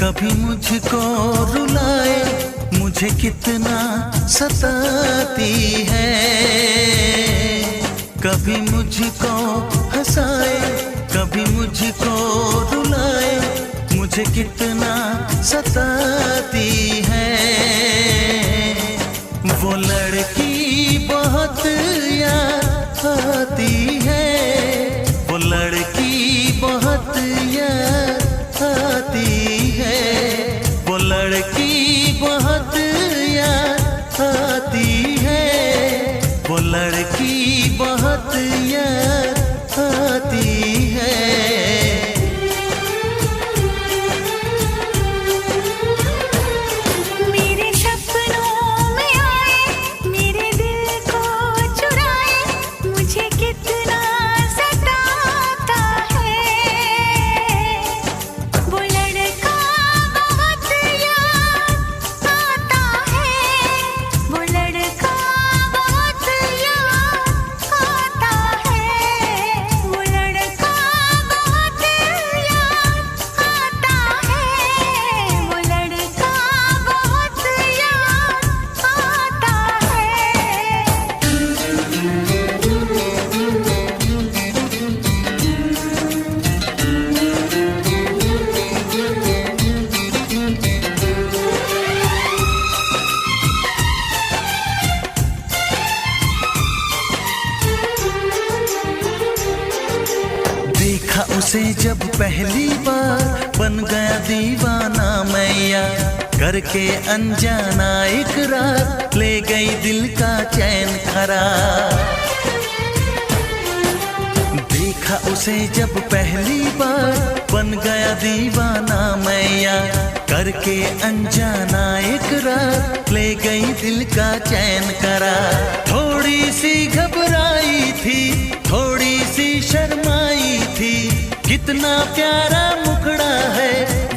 कभी मुझको रुलाए, मुझे कितना सताती है। कभी मुझको हंसाए, कभी मुझको रुलाए, मुझे कितना सताती है। वो लड़की बहुत याद आती है, वो लड़की बहुत याद आती है, वो लड़की बहुत याद आती है, वो लड़की बहुत याद आती है। उसे जब पहली बार बन गया दीवाना मैया, करके अनजाना इकरार ले गई दिल का चैन करार। देखा उसे जब पहली बार बन गया दीवाना मैया, करके अनजाना इकरार ले गई दिल का चैन करार। थोड़ी सी घबराई थी, थोड़ी सी शर्माई थी, कितना प्यारा मुखड़ा है,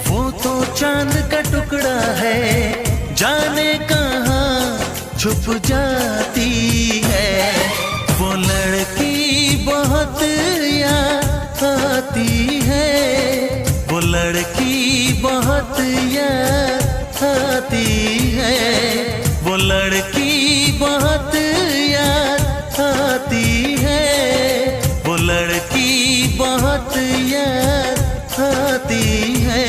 वो तो चांद का टुकड़ा है, जाने कहाँ छुप जाती है। वो लड़की बहुत याद आती है, वो लड़की बहुत याद आती है, वो लड़की बहुत याद आती है, वो लड़की बहुत याद आती है।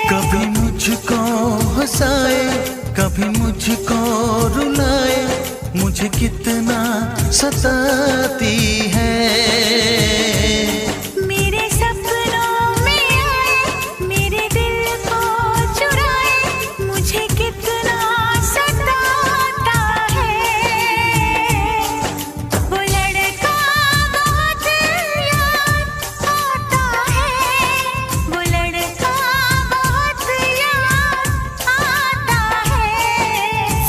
कभी मुझको हंसाए, कभी मुझको रुलाए, मुझे कितना सताती है। मेरे सपनों में आए, मेरे दिल को चुराए, मुझे कितना सताता है। वो लड़का बहुत याद आता है, वो लड़का बहुत याद आता है,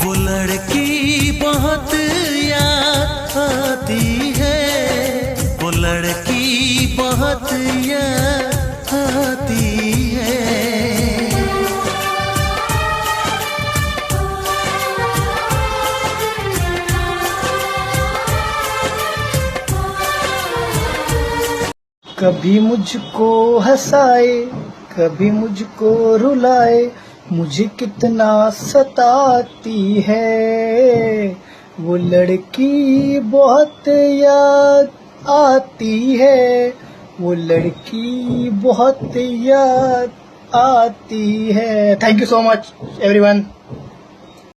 वो लड़की बहुत याद आती कभी मुझको हंसाए कभी मुझको रुलाए, मुझे कितना सताती है। वो लड़की बहुत याद आती है, वो लड़की बहुत याद आती है। Thank you so much everyone.